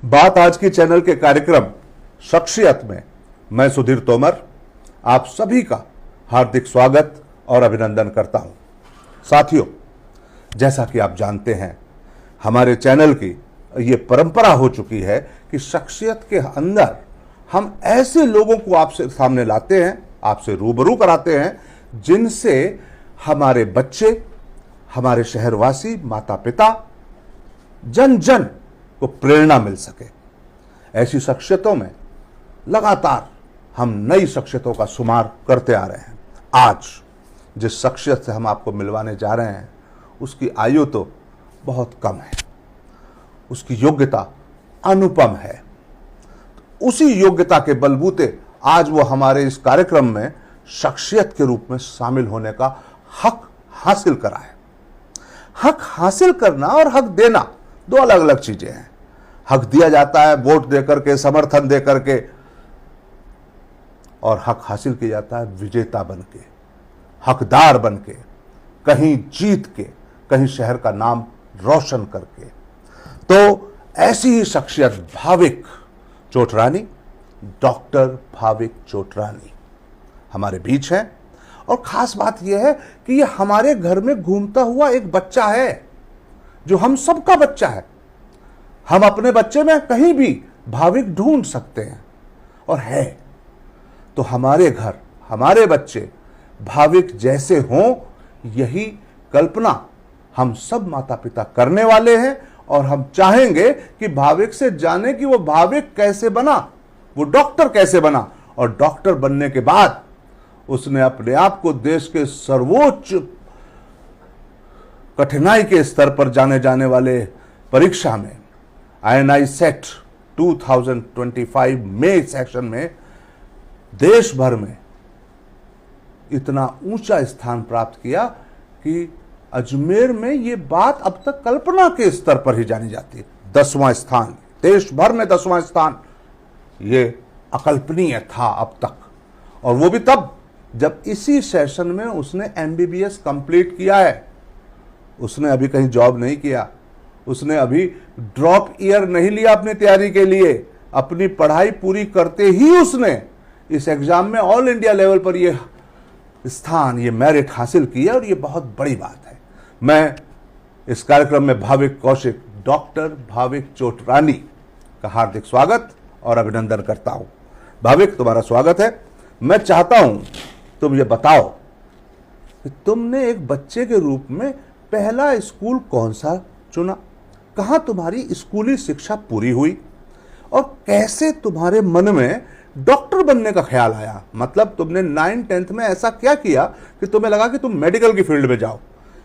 बात आज की चैनल के कार्यक्रम शख्सियत में मैं सुधीर तोमर आप सभी का हार्दिक स्वागत और अभिनंदन करता हूं। साथियों, जैसा कि आप जानते हैं, हमारे चैनल की ये परंपरा हो चुकी है कि शख्सियत के अंदर हम ऐसे लोगों को आपसे सामने लाते हैं, आपसे रूबरू कराते हैं, जिनसे हमारे बच्चे, हमारे शहरवासी, माता पिता, जन जन को प्रेरणा मिल सके। ऐसी शख्सियतों में लगातार हम नई शख्सियतों का शुमार करते आ रहे हैं। आज जिस शख्सियत से हम आपको मिलवाने जा रहे हैं, उसकी आयु तो बहुत कम है, उसकी योग्यता अनुपम है। उसी योग्यता के बलबूते आज वो हमारे इस कार्यक्रम में शख्सियत के रूप में शामिल होने का हक हासिल करा है। हक हासिल करना और हक देना दो अलग अलग चीजें हैं। हक दिया जाता है वोट देकर के, समर्थन देकर के, और हक हासिल किया जाता है विजेता बन के, हकदार बन के, कहीं जीत के, कहीं शहर का नाम रोशन करके। तो ऐसी ही शख्सियत भाविक चोटरानी, डॉक्टर भाविक चोटरानी हमारे बीच है। और खास बात यह है कि यह हमारे घर में घूमता हुआ एक बच्चा है, जो हम सबका बच्चा है। हम अपने बच्चे में कहीं भी भाविक ढूंढ सकते हैं, और है तो हमारे घर, हमारे बच्चे भाविक जैसे हों, यही कल्पना हम सब माता पिता करने वाले हैं। और हम चाहेंगे कि भाविक से जाने कि वो भाविक कैसे बना, वो डॉक्टर कैसे बना, और डॉक्टर बनने के बाद उसने अपने आप को देश के सर्वोच्च कठिनाई के स्तर पर जाने वाले परीक्षा में INI सेट 2025 में सेक्शन में देश भर में इतना ऊंचा स्थान प्राप्त किया कि अजमेर में ये बात अब तक कल्पना के स्तर पर ही जानी जाती है। 10वां स्थान, देश भर में 10वां स्थान, ये अकल्पनीय था अब तक। और वो भी तब जब इसी सेशन में उसने MBBS कंप्लीट किया है। उसने अभी कहीं जॉब नहीं किया, उसने अभी ड्रॉप ईयर नहीं लिया अपनी तैयारी के लिए। अपनी पढ़ाई पूरी करते ही उसने इस एग्जाम में ऑल इंडिया लेवल पर यह स्थान, ये मेरिट हासिल किया, और ये बहुत बड़ी बात है। मैं इस कार्यक्रम में भाविक कौशिक, डॉक्टर भाविक चोटरानी का हार्दिक स्वागत और अभिनंदन करता हूं। भाविक, तुम्हारा स्वागत है। मैं चाहता हूं तुम ये बताओ कि तुमने एक बच्चे के रूप में पहला स्कूल कौन सा चुना, कहां तुम्हारी स्कूली शिक्षा पूरी हुई, और कैसे तुम्हारे मन में डॉक्टर बनने का ख्याल आया। मतलब तुमने 9th 10th में ऐसा क्या किया कि तुम्हें लगा कि तुम मेडिकल की फील्ड में जाओ।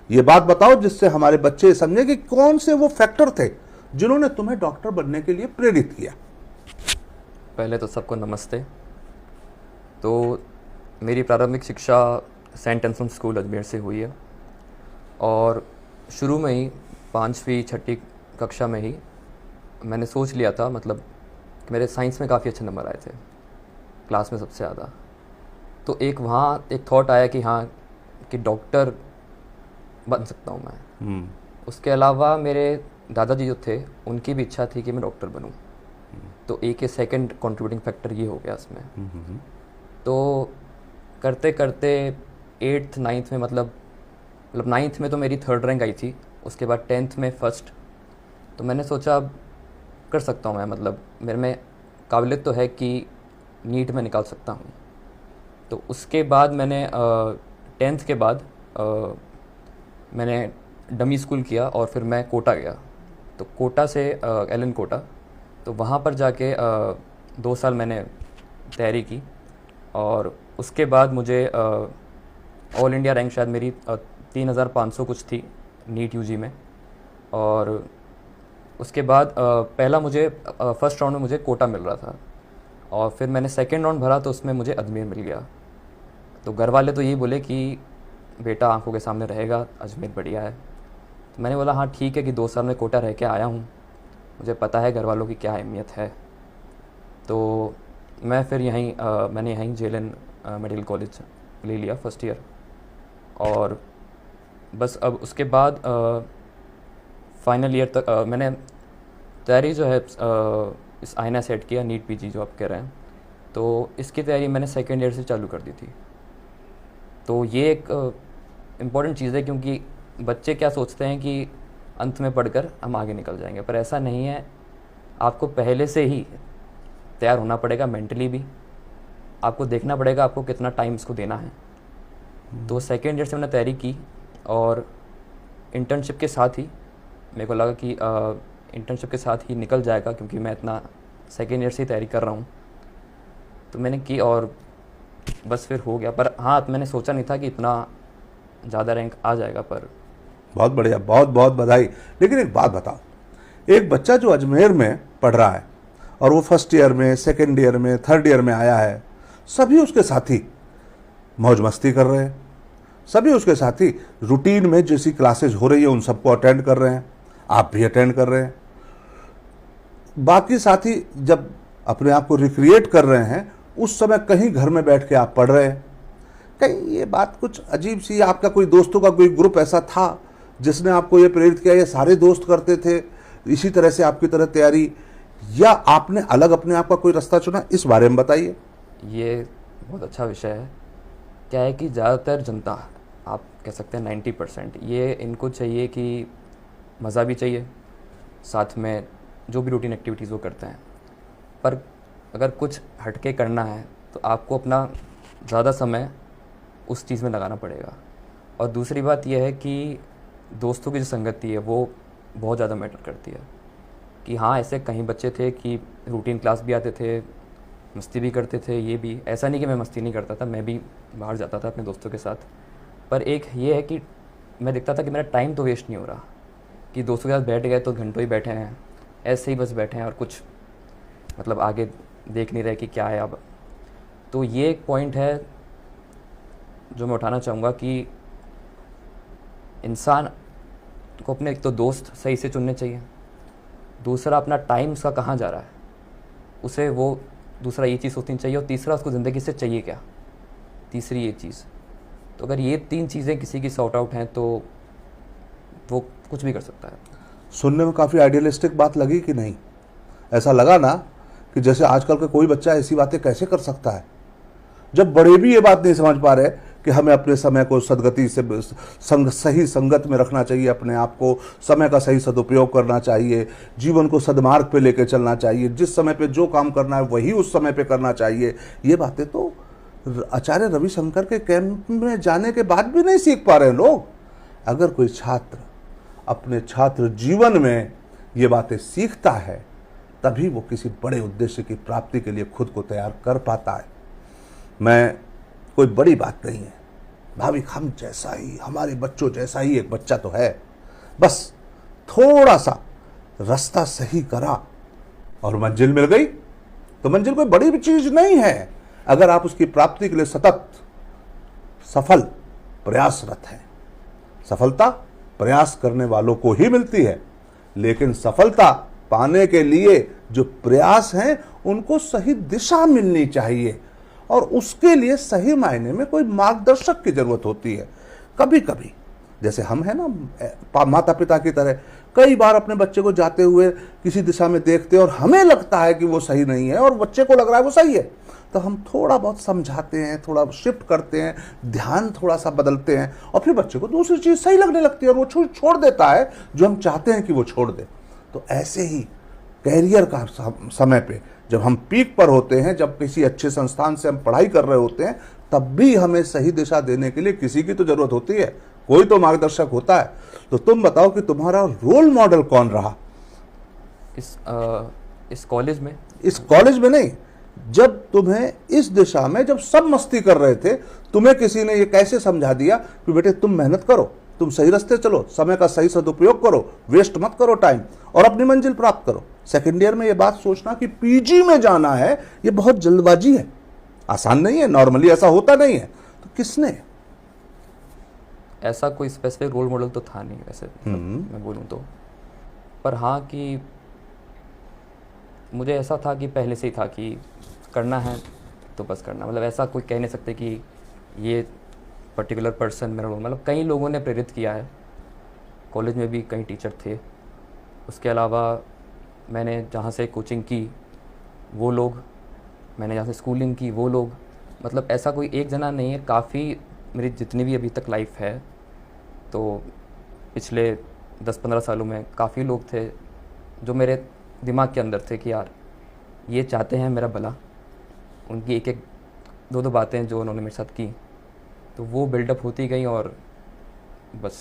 ये बात बताओ जिससे हमारे बच्चे समझे कि कौन से वो फैक्टर थे जिन्होंने तुम्हें डॉक्टर बनने के लिए प्रेरित किया। पहले तो सबको नमस्ते। तो मेरी प्रारंभिक शिक्षा सेंट एंथनी स्कूल अजमेर से हुई है, और शुरू में ही 5वीं 6ठी कक्षा में ही मैंने सोच लिया था, मतलब कि मेरे साइंस में काफ़ी अच्छे नंबर आए थे, क्लास में सबसे ज़्यादा। तो वहाँ एक थॉट आया कि हाँ, कि डॉक्टर बन सकता हूँ मैं। उसके अलावा मेरे दादाजी जो थे, उनकी भी इच्छा थी कि मैं डॉक्टर बनूँ। तो एक सेकंड कंट्रीब्यूटिंग फैक्टर ये हो गया इसमें। तो करते करते 8th 9th में, मतलब 9th में तो मेरी 3rd रैंक आई थी, उसके बाद 10th में 1st। तो मैंने सोचा अब कर सकता हूँ मैं, मतलब मेरे में काबिलियत तो है कि नीट में निकाल सकता हूँ। तो उसके बाद मैंने 10th के बाद मैंने डमी स्कूल किया, और फिर मैं कोटा गया। तो कोटा से LN कोटा, तो वहाँ पर जाके 2 साल मैंने तैयारी की, और उसके बाद मुझे ऑल इंडिया रैंक शायद मेरी 3500 कुछ थी नीट UG में। और उसके बाद पहला मुझे फर्स्ट राउंड में मुझे कोटा मिल रहा था, और फिर मैंने सेकंड राउंड भरा तो उसमें मुझे अजमेर मिल गया। तो घर वाले तो यही बोले कि बेटा आंखों के सामने रहेगा, अजमेर बढ़िया है। तो मैंने बोला हाँ ठीक है, कि 2 साल में कोटा रह के आया हूँ, मुझे पता है घर वालों की क्या अहमियत है। तो मैं फिर मैंने यहीं JLN मेडिकल कॉलेज ले लिया फर्स्ट ईयर। और बस अब उसके बाद फाइनल ईयर तक मैंने तैयारी जो है इस आईना सेट किया, नीट पीजी जो आप कह रहे हैं, तो इसकी तैयारी मैंने सेकेंड ईयर से चालू कर दी थी। तो ये एक इम्पॉर्टेंट चीज़ है, क्योंकि बच्चे क्या सोचते हैं कि अंत में पढ़कर हम आगे निकल जाएंगे, पर ऐसा नहीं है। आपको पहले से ही तैयार होना पड़ेगा, मेंटली भी। आपको देखना पड़ेगा आपको कितना टाइम इसको देना है। तो सेकेंड ईयर से मैंने तैयारी की, और इंटर्नशिप के साथ ही मेरे को लगा कि इंटर्नशिप के साथ ही निकल जाएगा, क्योंकि मैं इतना सेकेंड ईयर से ही तैयारी कर रहा हूँ। तो मैंने की और बस फिर हो गया। पर हाँ, मैंने सोचा नहीं था कि इतना ज़्यादा रैंक आ जाएगा। पर बहुत बढ़िया, बहुत बहुत बधाई। लेकिन एक बात बताओ, एक बच्चा जो अजमेर में पढ़ रहा है और वो फर्स्ट ईयर में, सेकेंड ईयर में, थर्ड ईयर में आया है, सभी उसके साथी मौज मस्ती कर रहे हैं, सभी उसके साथी रूटीन में जैसी क्लासेज हो रही है उन सबको अटेंड कर रहे हैं, आप भी अटेंड कर रहे हैं। बाकी साथी जब अपने आप को रिक्रिएट कर रहे हैं, उस समय कहीं घर में बैठ के आप पढ़ रहे हैं। कहीं ये बात कुछ अजीब सी, आपका कोई दोस्तों का कोई ग्रुप ऐसा था जिसने आपको ये प्रेरित किया, ये सारे दोस्त करते थे इसी तरह से आपकी तरह तैयारी, या आपने अलग अपने आप का कोई रास्ता चुना? इस बारे में बताइए। ये बहुत अच्छा विषय है। क्या है कि ज़्यादातर जनता, आप कह सकते हैं 90%, ये इनको चाहिए कि मज़ा भी चाहिए, साथ में जो भी रूटीन एक्टिविटीज़ वो करते हैं। पर अगर कुछ हटके करना है तो आपको अपना ज़्यादा समय उस चीज़ में लगाना पड़ेगा। और दूसरी बात यह है कि दोस्तों की जो संगति है वो बहुत ज़्यादा मैटर करती है। कि हाँ, ऐसे कहीं बच्चे थे कि रूटीन क्लास भी आते थे, मस्ती भी करते थे। ये भी ऐसा नहीं कि मैं मस्ती नहीं करता था, मैं भी बाहर जाता था अपने दोस्तों के साथ। पर एक ये है कि मैं देखता था कि मेरा टाइम तो वेस्ट नहीं हो रहा, कि दोस्तों के साथ बैठ गए तो घंटों ही बैठे हैं, ऐसे ही बस बैठे हैं और कुछ मतलब आगे देख नहीं रहे कि क्या है अब। तो ये एक पॉइंट है जो मैं उठाना चाहूँगा कि इंसान को अपने एक तो दोस्त सही से चुनने चाहिए, दूसरा अपना टाइम उसका कहाँ जा रहा है उसे वो दूसरा ये चीज़ सोचनी चाहिए, और तीसरा उसको ज़िंदगी से चाहिए क्या, तीसरी ये चीज़। तो अगर ये तीन चीज़ें किसी की सॉर्ट आउट हैं तो वो कुछ भी कर सकता है। सुनने में काफ़ी आइडियलिस्टिक बात लगी कि नहीं? ऐसा लगा ना कि जैसे आजकल का कोई बच्चा ऐसी बातें कैसे कर सकता है, जब बड़े भी ये बात नहीं समझ पा रहे कि हमें अपने समय को सदगति से सही संगत में रखना चाहिए, अपने आप को समय का सही सदुपयोग करना चाहिए, जीवन को सदमार्ग पे लेके चलना चाहिए, जिस समय पे जो काम करना है वही उस समय पे करना चाहिए। ये बातें तो आचार्य रविशंकर के कैंप में जाने के बाद भी नहीं सीख पा रहे हैं लोग। अगर कोई छात्र अपने छात्र जीवन में ये बातें सीखता है, तभी वो किसी बड़े उद्देश्य की प्राप्ति के लिए खुद को तैयार कर पाता है। मैं कोई बड़ी बात नहीं है, भाविक हम जैसा ही, हमारे बच्चों जैसा ही एक बच्चा तो है, बस थोड़ा सा रास्ता सही करा और मंजिल मिल गई। तो मंजिल कोई बड़ी भी चीज नहीं है, अगर आप उसकी प्राप्ति के लिए सतत सफल प्रयासरत हैं। सफलता प्रयास करने वालों को ही मिलती है, लेकिन सफलता पाने के लिए जो प्रयास हैं उनको सही दिशा मिलनी चाहिए, और उसके लिए सही मायने में कोई मार्गदर्शक की जरूरत होती है। कभी कभी जैसे हम हैं ना माता पिता की तरह, कई बार अपने बच्चे को जाते हुए किसी दिशा में देखते हैं और हमें लगता है कि वो सही नहीं है और बच्चे को लग रहा है वो सही है, तो हम थोड़ा बहुत समझाते हैं, थोड़ा शिफ्ट करते हैं, ध्यान थोड़ा सा बदलते हैं, और फिर बच्चे को दूसरी चीज़ सही लगने लगती है और वो छोड़ देता है जो हम चाहते हैं कि वो छोड़ दे। तो ऐसे ही कैरियर का समय पे जब हम पीक पर होते हैं, जब किसी अच्छे संस्थान से हम पढ़ाई कर रहे होते हैं, तब भी हमें सही दिशा देने के लिए किसी की तो जरूरत होती है, कोई तो मार्गदर्शक होता है। तो तुम बताओ कि तुम्हारा रोल मॉडल कौन रहा इस कॉलेज में? इस कॉलेज में नहीं, जब तुम्हें इस दिशा में, जब सब मस्ती कर रहे थे, तुम्हें किसी ने ये कैसे समझा दिया कि बेटे तुम मेहनत करो, तुम सही रास्ते चलो, समय का सही सदुपयोग करो, वेस्ट मत करो टाइम, और अपनी मंजिल प्राप्त करो। सेकेंड ईयर में ये बात सोचना कि पीजी में जाना है, ये बहुत जल्दबाजी है, आसान नहीं है, नॉर्मली ऐसा होता नहीं है। तो किसने? ऐसा कोई स्पेसिफिक रोल मॉडल तो था नहीं वैसे, मैं बोलूँ तो। पर हाँ कि मुझे ऐसा था कि पहले से ही था कि करना है तो बस करना, मतलब ऐसा कोई कह नहीं सकते कि ये पर्टिकुलर पर्सन मेरा रोल, मतलब कई लोगों ने प्रेरित किया है, कॉलेज में भी कई टीचर थे, उसके अलावा मैंने जहाँ से कोचिंग की वो लोग, मैंने जहाँ से स्कूलिंग की वो लोग, मतलब ऐसा कोई एक जना नहीं है, काफ़ी मेरी जितनी भी अभी तक लाइफ है, तो पिछले 10-15 सालों में काफ़ी लोग थे जो मेरे दिमाग के अंदर थे कि यार ये चाहते हैं मेरा भला। उनकी एक एक दो दो बातें जो उन्होंने मेरे साथ की, तो वो बिल्डअप होती गई और बस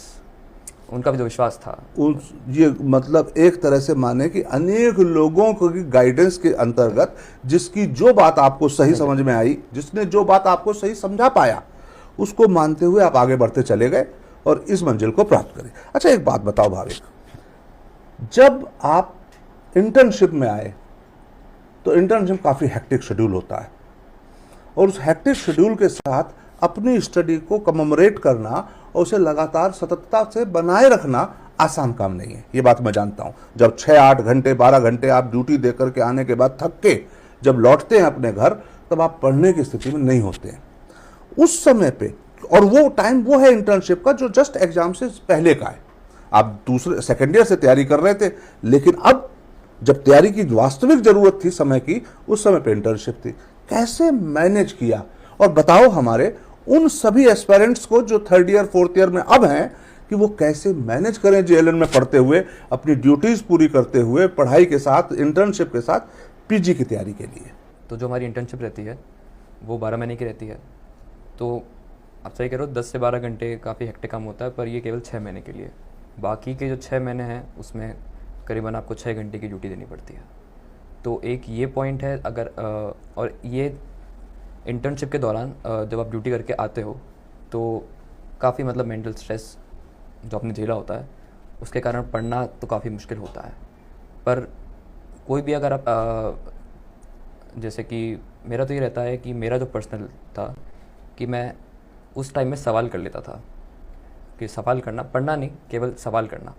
उनका भी जो विश्वास था। उस ये मतलब एक तरह से माने कि अनेक लोगों को की गाइडेंस के अंतर्गत जिसकी जो बात आपको सही समझ में आई, जिसने जो बात आपको सही समझा पाया, उसको मानते हुए आप आगे बढ़ते चले गए और इस मंजिल को प्राप्त करें। अच्छा, एक बात बताओ भाविक, जब आप इंटर्नशिप में आए तो इंटर्नशिप काफ़ी हेक्टिक शेड्यूल होता है और उस हेक्टिक शेड्यूल के साथ अपनी स्टडी को कमेमोरेट करना और उसे लगातार सततता से बनाए रखना आसान काम नहीं है, ये बात मैं जानता हूं। जब 6-8 घंटे 12 घंटे आप ड्यूटी देकर के आने के बाद थक के जब लौटते हैं अपने घर, तब आप पढ़ने की स्थिति में नहीं होते हैं उस समय पे। और वो टाइम वो है इंटर्नशिप का जो जस्ट एग्जाम से पहले का है। आप दूसरे सेकेंड ईयर से तैयारी कर रहे थे, लेकिन अब जब तैयारी की वास्तविक जरूरत थी समय की, उस समय पे इंटर्नशिप थी। कैसे मैनेज किया? और बताओ हमारे उन सभी एस्पायरेंट्स को जो 3rd ईयर 4th ईयर में अब हैं कि वो कैसे मैनेज करें जेएलएन में पढ़ते हुए, अपनी ड्यूटीज पूरी करते हुए, पढ़ाई के साथ, इंटर्नशिप के साथ, पीजी की तैयारी के लिए। तो जो हमारी इंटर्नशिप रहती है वो 12 महीने की रहती है, तो आप सही कह रहे हो 10 से 12 घंटे काफ़ी हेक्टिक काम होता है, पर ये केवल 6 महीने के लिए। बाकी के जो 6 महीने हैं उसमें करीबन आपको 6 घंटे की ड्यूटी देनी पड़ती है। तो एक ये पॉइंट है। अगर और ये इंटर्नशिप के दौरान जब आप ड्यूटी करके आते हो तो काफ़ी मतलब मेंटल स्ट्रेस जो आपने झेला होता है उसके कारण पढ़ना तो काफ़ी मुश्किल होता है। पर कोई भी अगर आप जैसे कि मेरा तो ये रहता है कि मेरा जो पर्सनल था कि मैं उस टाइम में सवाल कर लेता था, कि सवाल करना, पढ़ना नहीं, केवल सवाल करना।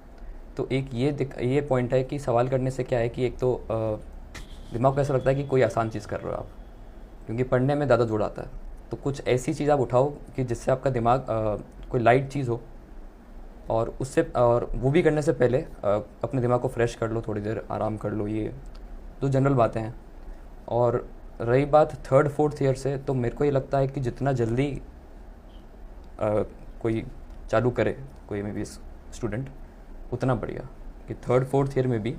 तो एक ये पॉइंट है कि सवाल करने से क्या है कि एक तो दिमाग को ऐसा लगता है कि कोई आसान चीज़ कर रहे हो आप, क्योंकि पढ़ने में ज़्यादा जोड़ आता है। तो कुछ ऐसी चीज़ आप उठाओ कि जिससे आपका दिमाग कोई लाइट चीज़ हो, और उससे और वो भी करने से पहले अपने दिमाग को फ्रेश कर लो, थोड़ी देर आराम कर लो। ये तो जनरल बातें हैं। और रही बात 3rd 4th ईयर से, तो मेरे को ये लगता है कि जितना जल्दी कोई चालू करे कोई MBBS स्टूडेंट, उतना बढ़िया। कि 3rd 4th ईयर में भी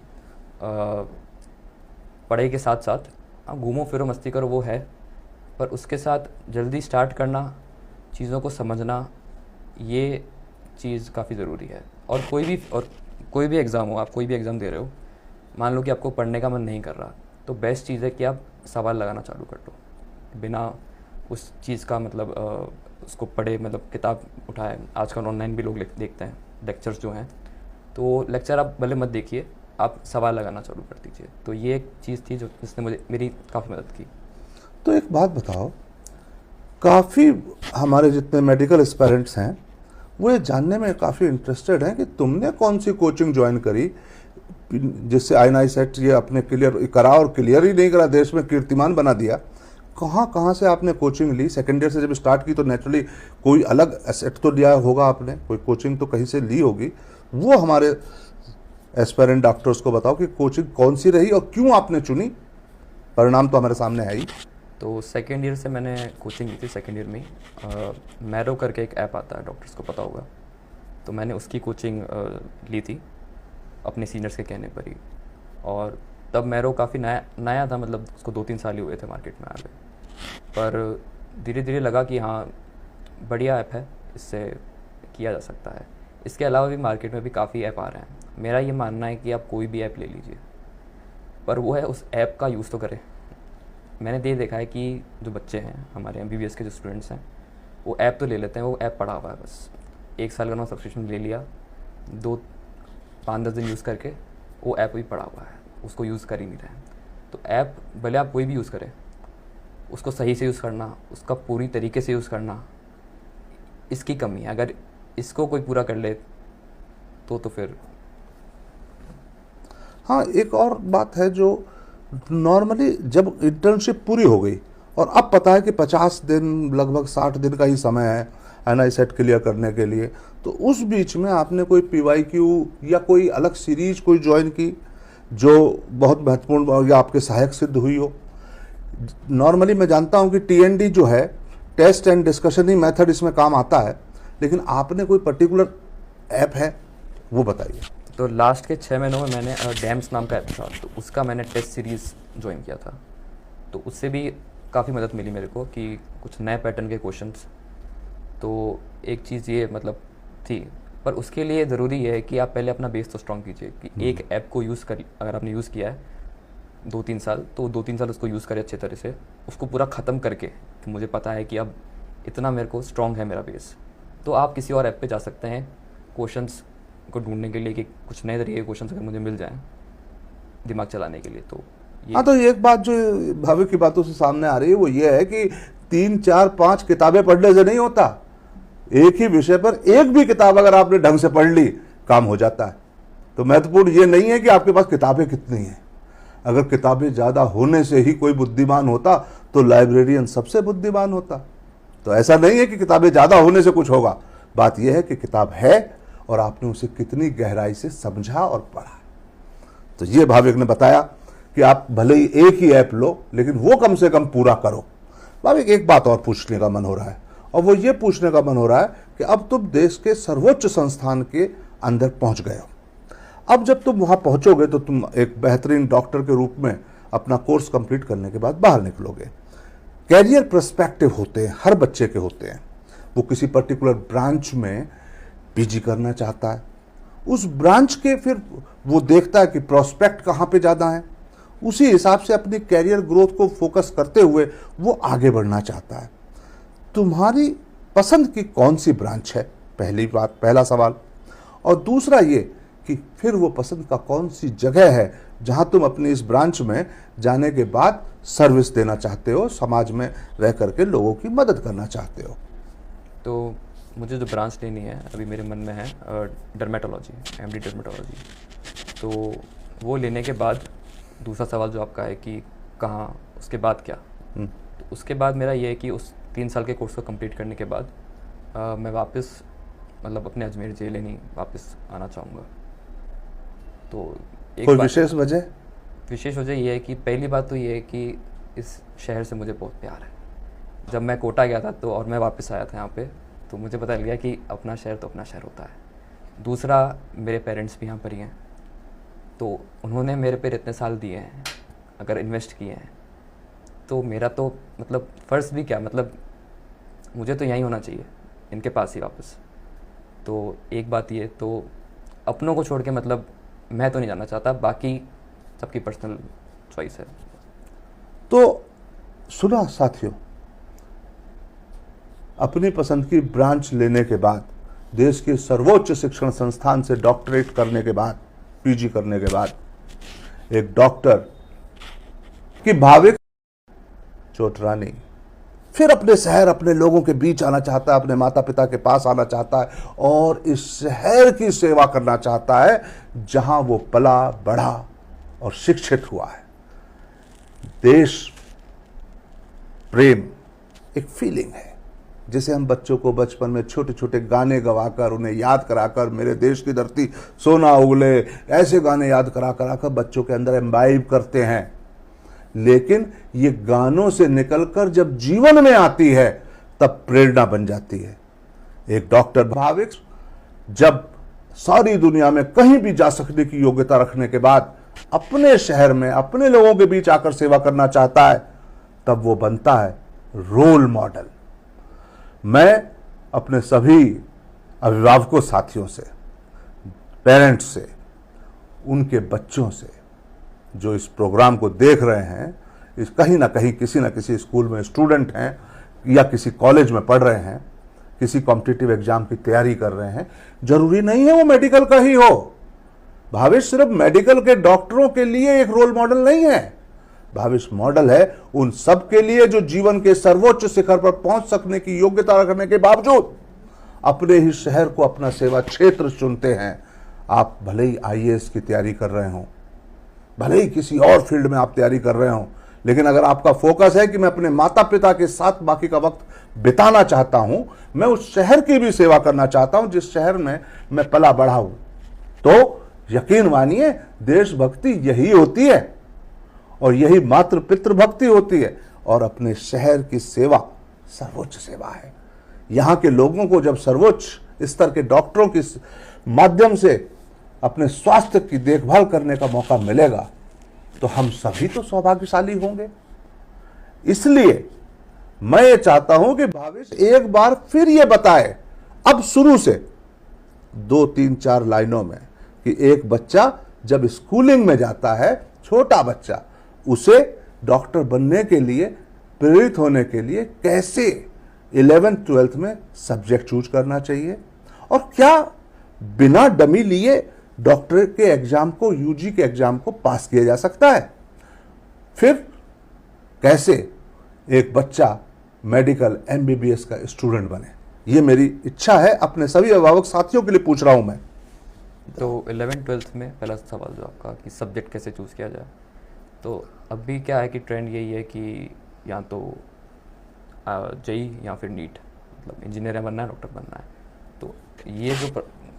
पढ़ाई के साथ साथ आप घूमो फिरो मस्ती करो, वो है, पर उसके साथ जल्दी स्टार्ट करना, चीज़ों को समझना, ये चीज़ काफ़ी ज़रूरी है। और कोई भी एग्ज़ाम हो, आप कोई भी एग्ज़ाम दे रहे हो, मान लो कि आपको पढ़ने का मन नहीं कर रहा, तो बेस्ट चीज़ है कि आप सवाल लगाना चालू कर दो, बिना उस चीज़ का मतलब उसको पढ़े, मतलब किताब उठाए। आजकल ऑनलाइन भी लोग देखते हैं लेक्चर्स जो हैं, तो लेक्चर आप भले मत देखिए, आप सवाल लगाना चालू कर दीजिए। तो ये एक चीज़ थी जो जिसने मेरी काफ़ी मदद की। तो एक बात बताओ, काफ़ी हमारे जितने मेडिकल एस्पायरेंट्स हैं वो ये जानने में काफ़ी इंटरेस्टेड हैं कि तुमने कौन सी कोचिंग ज्वाइन करी जिससे INI सेट ये अपने क्लियर करा, और क्लियर ही नहीं करा, देश में कीर्तिमान बना दिया। कहाँ से आपने कोचिंग ली? सेकेंड ईयर से जब स्टार्ट की तो नेचुरली कोई अलग एसेट तो लिया होगा आपने, कोई कोचिंग तो कहीं से ली होगी। वो हमारे एस्पायरेंट डॉक्टर्स को बताओ कि कोचिंग कौन सी रही और क्यों आपने चुनी। परिणाम तो हमारे सामने है ही। तो सेकेंड ईयर से मैंने कोचिंग ली थी। सेकेंड ईयर में मैरो करके एक ऐप आता है, डॉक्टर्स को पता होगा, तो मैंने उसकी कोचिंग ली थी अपने सीनियर्स के कहने पर ही। और तब मैरो काफ़ी नया था, मतलब उसको 2-3 साल ही हुए थे मार्केट में आ गए, पर धीरे धीरे लगा कि हाँ बढ़िया ऐप है, इससे किया जा सकता है। इसके अलावा भी मार्केट में भी काफ़ी ऐप आ रहे हैं। मेरा ये मानना है कि आप कोई भी ऐप ले लीजिए, पर वो है उस ऐप का यूज़ तो करें। मैंने ये देखा है कि जो बच्चे हैं हमारे MBBS के जो स्टूडेंट्स हैं, वो ऐप तो ले लेते हैं, वो ऐप पड़ा हुआ है बस। 1 साल का उन्होंने सब्सक्रिप्शन ले लिया, 5-10 दिन यूज़ करके वो ऐप भी पड़ा हुआ है, उसको यूज़ कर ही नहीं रहे हैं। तो ऐप भले आप कोई भी यूज़ करें, उसको सही से यूज़ करना, उसका पूरी तरीके से यूज़ करना, इसकी कमी है। अगर इसको कोई पूरा कर ले तो फिर। हाँ, एक और बात है जो नॉर्मली जब इंटर्नशिप पूरी हो गई और अब पता है कि 50 दिन, लगभग 60 दिन का ही समय है INI सेट क्लियर करने के लिए, तो उस बीच में आपने कोई PYQ या कोई अलग सीरीज कोई ज्वाइन की जो बहुत महत्वपूर्ण या आपके सहायक सिद्ध हुई हो। नॉर्मली मैं जानता हूं कि टीएनडी जो है, टेस्ट एंड डिस्कशनिंग मेथड, इसमें काम आता है, लेकिन आपने कोई पर्टिकुलर ऐप है वो बताइए। तो लास्ट के 6 महीनों में मैंने डैम्स नाम का ऐप था, तो उसका मैंने टेस्ट सीरीज़ ज्वाइन किया था। तो उससे भी काफ़ी मदद मिली मेरे को कि कुछ नए पैटर्न के क्वेश्चंस। तो एक चीज़ ये मतलब थी, पर उसके लिए ज़रूरी है कि आप पहले अपना बेस तो स्ट्रॉन्ग कीजिए कि एक ऐप को यूज़ कर, अगर आपने यूज़ किया है 2-3 साल, तो 2-3 साल उसको यूज़ करें अच्छे तरह से, उसको पूरा ख़त्म करके कि मुझे पता है कि अब इतना मेरे को स्ट्रॉन्ग है मेरा बेस, तो आप किसी और ऐप पे जा सकते हैं क्वेश्चंस को ढूंढने के लिए कि कुछ नए तरीके के क्वेश्चंस अगर मुझे मिल जाएं दिमाग चलाने के लिए। तो ये हाँ, तो एक बात जो भावे की बातों से सामने आ रही है वो ये है कि 3, 4, 5 किताबें पढ़ने से नहीं होता। एक ही विषय पर एक भी किताब अगर आपने ढंग से पढ़ ली, काम हो जाता है। तो महत्वपूर्ण ये नहीं है कि आपके पास किताबें कितनी हैं। अगर किताबें ज़्यादा होने से ही कोई बुद्धिमान होता तो लाइब्रेरियन सबसे बुद्धिमान होता। तो ऐसा नहीं है कि किताबें ज़्यादा होने से कुछ होगा। बात यह है कि किताब है और आपने उसे कितनी गहराई से समझा और पढ़ा। तो ये भाविक ने बताया कि आप भले ही एक ही ऐप लो, लेकिन वो कम से कम पूरा करो। भाविक, एक बात और पूछने का मन हो रहा है, और वो ये पूछने का मन हो रहा है कि अब तुम देश के सर्वोच्च संस्थान के अंदर पहुंच गए हो। अब जब तुम वहां पहुंचोगे तो तुम एक बेहतरीन डॉक्टर के रूप में अपना कोर्स कंप्लीट करने के बाद बाहर निकलोगे। कैरियर पर्सपेक्टिव होते हैं, हर बच्चे के होते हैं। वो किसी पर्टिकुलर ब्रांच में पीजी करना चाहता है, उस ब्रांच के फिर वो देखता है कि प्रोस्पेक्ट कहाँ पे ज़्यादा है, उसी हिसाब से अपनी कैरियर ग्रोथ को फोकस करते हुए वो आगे बढ़ना चाहता है। तुम्हारी पसंद की कौन सी ब्रांच है, पहली बात, पहला सवाल। और दूसरा ये कि फिर वो पसंद का कौन सी जगह है जहां तुम अपनी इस ब्रांच में जाने के बाद सर्विस देना चाहते हो, समाज में रह करके लोगों की मदद करना चाहते हो। तो मुझे जो ब्रांच लेनी है अभी मेरे मन में है डर्मेटोलॉजी, एमडी डर्मेटोलॉजी। तो वो लेने के बाद दूसरा सवाल जो आपका है कि कहाँ, उसके बाद क्या। तो उसके बाद मेरा ये है कि उस 3 साल के कोर्स को कंप्लीट करने के बाद मैं वापस मतलब अपने अजमेर जेल ही वापस आना चाहूँगा। तो एक कोई बात विशेष वजह? विशेष वजह ये है कि पहली बात तो ये है कि इस शहर से मुझे बहुत प्यार है। जब मैं कोटा गया था तो और मैं वापस आया था यहाँ पे, तो मुझे पता लग गया कि अपना शहर तो अपना शहर होता है। दूसरा, मेरे पेरेंट्स भी यहाँ पर ही हैं, तो उन्होंने मेरे पे इतने साल दिए हैं, अगर इन्वेस्ट किए हैं, तो मेरा तो मतलब फ़र्ज़ भी क्या, मतलब मुझे तो यहीं होना चाहिए, इनके पास ही वापस। तो एक बात ये, तो अपनों को छोड़ के मतलब मैं तो नहीं जाना चाहता, बाकी सबकी पर्सनल चॉइस है। तो सुना साथियों, अपनी पसंद की ब्रांच लेने के बाद, देश के सर्वोच्च शिक्षण संस्थान से डॉक्टरेट करने के बाद, पीजी करने के बाद, एक डॉक्टर की भाविक चोटरानी फिर अपने शहर, अपने लोगों के बीच आना चाहता है, अपने माता पिता के पास आना चाहता है और इस शहर की सेवा करना चाहता है जहां वो पला बढ़ा और शिक्षित हुआ है। देश प्रेम एक फीलिंग है जिसे हम बच्चों को बचपन में छोटे छोटे गाने गवाकर, उन्हें याद कराकर, मेरे देश की धरती सोना उगले, ऐसे गाने याद कराकर बच्चों के अंदर एम्बाइब करते हैं। लेकिन ये गानों से निकलकर जब जीवन में आती है तब प्रेरणा बन जाती है। एक डॉक्टर भाविक जब सारी दुनिया में कहीं भी जा सकने की योग्यता रखने के बाद अपने शहर में, अपने लोगों के बीच आकर सेवा करना चाहता है, तब वो बनता है रोल मॉडल। मैं अपने सभी अभिभावकों साथियों से, पेरेंट्स से, उनके बच्चों से जो इस प्रोग्राम को देख रहे हैं, इस कहीं ना कहीं किसी ना किसी स्कूल में स्टूडेंट हैं या किसी कॉलेज में पढ़ रहे हैं, किसी कॉम्पिटिटिव एग्जाम की तैयारी कर रहे हैं, जरूरी नहीं है वो मेडिकल का ही हो। भाविश सिर्फ मेडिकल के डॉक्टरों के लिए एक रोल मॉडल नहीं है, भाविश मॉडल है उन सब के लिए जो जीवन के सर्वोच्च शिखर पर पहुंच सकने की योग्यता रखने के बावजूद अपने ही शहर को अपना सेवा क्षेत्र चुनते हैं। आप भले ही आईएएस की तैयारी कर रहे हो, भले ही किसी और फील्ड में आप तैयारी कर रहे हो, लेकिन अगर आपका फोकस है कि मैं अपने माता पिता के साथ बाकी का वक्त बिताना चाहता हूं, मैं उस शहर की भी सेवा करना चाहता हूं जिस शहर में मैं पला बढ़ा हूं, तो यकीन मानिए, देशभक्ति यही होती है और यही मातृ पितृ भक्ति होती है, और अपने शहर की सेवा सर्वोच्च सेवा है। यहाँ के लोगों को जब सर्वोच्च स्तर के डॉक्टरों के माध्यम से अपने स्वास्थ्य की देखभाल करने का मौका मिलेगा तो हम सभी तो सौभाग्यशाली होंगे। इसलिए मैं ये चाहता हूं कि भावेश एक बार फिर ये बताए, अब शुरू से 2, 3, 4 लाइनों में, कि एक बच्चा जब स्कूलिंग में जाता है, छोटा बच्चा, उसे डॉक्टर बनने के लिए, प्रेरित होने के लिए कैसे 11th 12th में सब्जेक्ट चूज करना चाहिए, और क्या बिना डमी लिए डॉक्टर के एग्जाम को, यूजी के एग्जाम को पास किया जा सकता है। फिर कैसे एक बच्चा मेडिकल एमबीबीएस का स्टूडेंट बने। ये मेरी इच्छा है, अपने सभी अभिभावक साथियों के लिए पूछ रहा हूं मैं। तो 11th 12th में पहला सवाल जो आपका कि सब्जेक्ट कैसे चूज़ किया जाए, तो अभी क्या है कि ट्रेंड यही है कि या तो जेई या फिर नीट, मतलब इंजीनियर बनना है, डॉक्टर बनना है। तो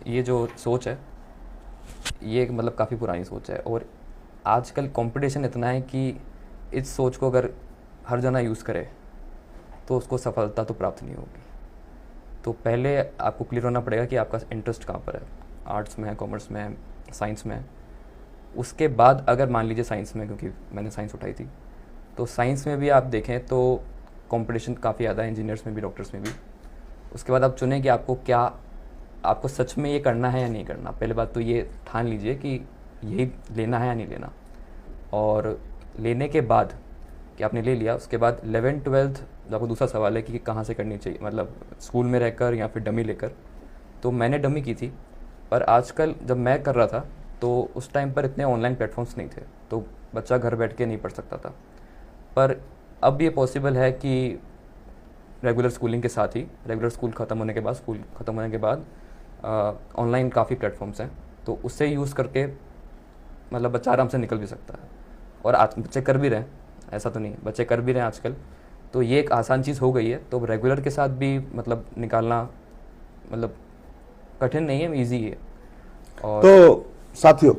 ये जो सोच है, ये मतलब काफ़ी पुरानी सोच है, और आजकल कंपटीशन इतना है कि इस सोच को अगर हर जना यूज़ करे तो उसको सफलता तो प्राप्त नहीं होगी। तो पहले आपको क्लियर होना पड़ेगा कि आपका इंटरेस्ट कहाँ पर है, आर्ट्स में है, कॉमर्स में है, साइंस में है। उसके बाद अगर मान लीजिए साइंस में, क्योंकि मैंने साइंस उठाई थी, तो साइंस में भी आप देखें तो कंपटीशन काफ़ी ज़्यादा है, इंजीनियर्स में भी, डॉक्टर्स में भी। उसके बाद आप चुनें कि आपको सच में ये करना है या नहीं करना। पहले बात तो ये ठान लीजिए कि यही लेना है या नहीं लेना, और लेने के बाद कि आपने ले लिया, उसके बाद 11th 12th जो आपको दूसरा सवाल है कि कहाँ से करनी चाहिए, मतलब स्कूल में रहकर या फिर डमी लेकर। तो मैंने डमी की थी, पर आजकल जब मैं कर रहा था तो उस टाइम पर इतने ऑनलाइन प्लेटफॉर्म्स नहीं थे, तो बच्चा घर बैठ के नहीं पढ़ सकता था। पर अब ये पॉसिबल है कि रेगुलर स्कूलिंग के साथ ही, रेगुलर स्कूल ख़त्म होने के बाद ऑनलाइन काफ़ी प्लेटफॉर्म्स हैं, तो उससे यूज़ करके मतलब बच्चा आराम से निकल भी सकता है। और आज बच्चे कर भी रहे हैं, ऐसा तो नहीं, बच्चे कर भी रहे हैं आजकल। तो ये एक आसान चीज़ हो गई है। तो रेगुलर के साथ भी मतलब निकालना मतलब कठिन नहीं है, ईजी है। और तो साथियों,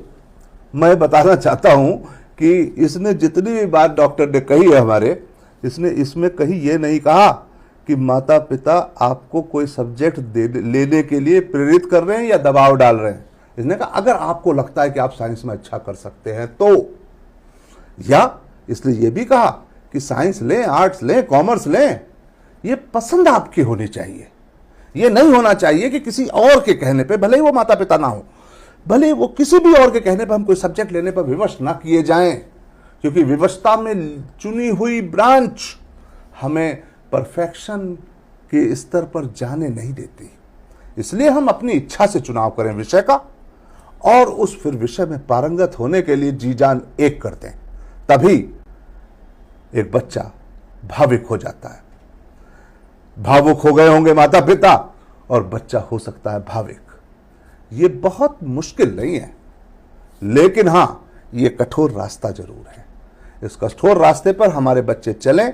मैं बताना चाहता हूं कि इसने जितनी भी बात डॉक्टर ने कही है हमारे, इसने इसमें कहीं ये नहीं कहा कि माता पिता आपको कोई सब्जेक्ट लेने के लिए प्रेरित कर रहे हैं या दबाव डाल रहे हैं। इसने कहा अगर आपको लगता है कि आप साइंस में अच्छा कर सकते हैं तो, या इसलिए ये भी कहा कि साइंस लें, आर्ट्स लें, कॉमर्स लें, ये पसंद आपकी होनी चाहिए। ये नहीं होना चाहिए कि किसी और के कहने पे, भले ही वो माता पिता ना हो, भले वो किसी भी और के कहने पर हम कोई सब्जेक्ट लेने पर विवश ना किए जाएं, क्योंकि विवशता में चुनी हुई ब्रांच हमें परफेक्शन के स्तर पर जाने नहीं देती। इसलिए हम अपनी इच्छा से चुनाव करें विषय का, और उस फिर विषय में पारंगत होने के लिए जी जान एक करते हैं, तभी एक बच्चा भावुक हो जाता है। भावुक हो गए होंगे माता पिता, और बच्चा हो सकता है भावुक। ये बहुत मुश्किल नहीं है, लेकिन हां, ये कठोर रास्ता जरूर है। इस कठोर रास्ते पर हमारे बच्चे चलें,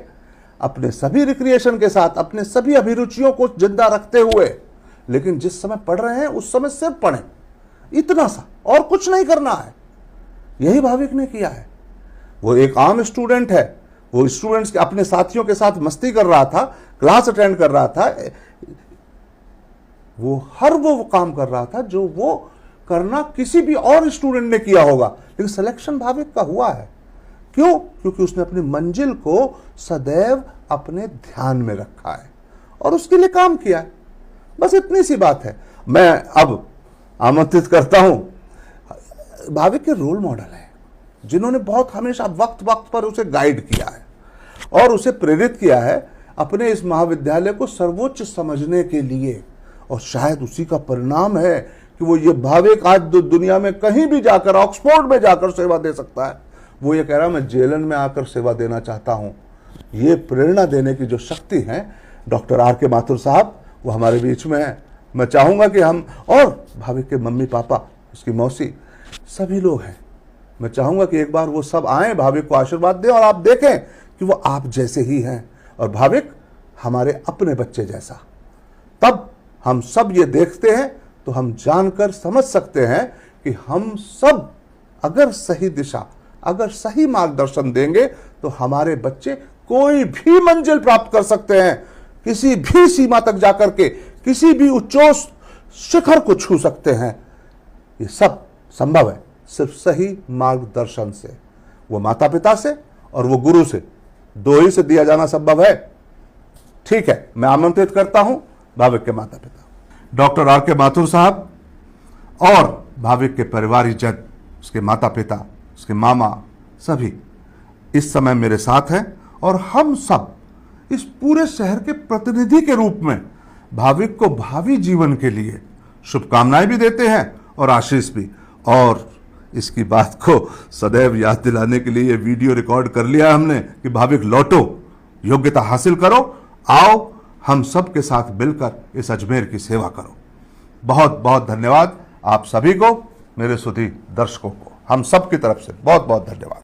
अपने सभी रिक्रिएशन के साथ, अपने सभी अभिरुचियों को जिंदा रखते हुए, लेकिन जिस समय पढ़ रहे हैं उस समय सिर्फ पढ़ें, इतना सा, और कुछ नहीं करना है। यही भाविक ने किया है। वो एक आम स्टूडेंट है, वो स्टूडेंट्स के अपने साथियों के साथ मस्ती कर रहा था, क्लास अटेंड कर रहा था, वो काम कर रहा था जो वो करना किसी भी और स्टूडेंट ने किया होगा, लेकिन सिलेक्शन भाविक का हुआ है। क्यों? क्योंकि उसने अपनी मंजिल को सदैव अपने ध्यान में रखा है और उसके लिए काम किया है। बस इतनी सी बात है। मैं अब आमंत्रित करता हूं, भाविक के रोल मॉडल है जिन्होंने बहुत हमेशा वक्त वक्त पर उसे गाइड किया है और उसे प्रेरित किया है अपने इस महाविद्यालय को सर्वोच्च समझने के लिए, और शायद उसी का परिणाम है कि वो ये भाविक आज दुनिया में कहीं भी जाकर, ऑक्सफोर्ड में जाकर सेवा दे सकता है। वो ये कह रहा है मैं जेलन में आकर सेवा देना चाहता हूं। ये प्रेरणा देने की जो शक्ति है डॉक्टर आर के माथुर साहब, वो हमारे बीच में है। मैं चाहूंगा कि हम, और भाविक के मम्मी पापा, उसकी मौसी, सभी लोग हैं, मैं चाहूंगा कि एक बार वो सब आएं, भाविक को आशीर्वाद दें और आप देखें कि वो आप जैसे ही हैं और भाविक हमारे अपने बच्चे जैसा। तब हम सब ये देखते हैं तो हम जानकर समझ सकते हैं कि हम सब अगर सही दिशा, अगर सही मार्गदर्शन देंगे तो हमारे बच्चे कोई भी मंजिल प्राप्त कर सकते हैं, किसी भी सीमा तक जाकर के किसी भी उच्चोष शिखर को छू सकते हैं। ये सब संभव है सिर्फ सही मार्गदर्शन से, वो माता पिता से और वो गुरु से, दो ही से दिया जाना संभव है। ठीक है, मैं आमंत्रित करता हूं भाविक के माता पिता डॉक्टर आर के माथुर साहब और भाविक के परिवारजन, उसके माता पिता, उसके मामा, सभी इस समय मेरे साथ हैं और हम सब इस पूरे शहर के प्रतिनिधि के रूप में भाविक को भावी जीवन के लिए शुभकामनाएं भी देते हैं और आशीष भी। और इसकी बात को सदैव याद दिलाने के लिए ये वीडियो रिकॉर्ड कर लिया हमने कि भाविक लौटो, योग्यता हासिल करो, आओ हम सब के साथ मिलकर इस अजमेर की सेवा करो। बहुत बहुत धन्यवाद आप सभी को, मेरे सुधी दर्शकों को, हम सब की तरफ से बहुत बहुत धन्यवाद।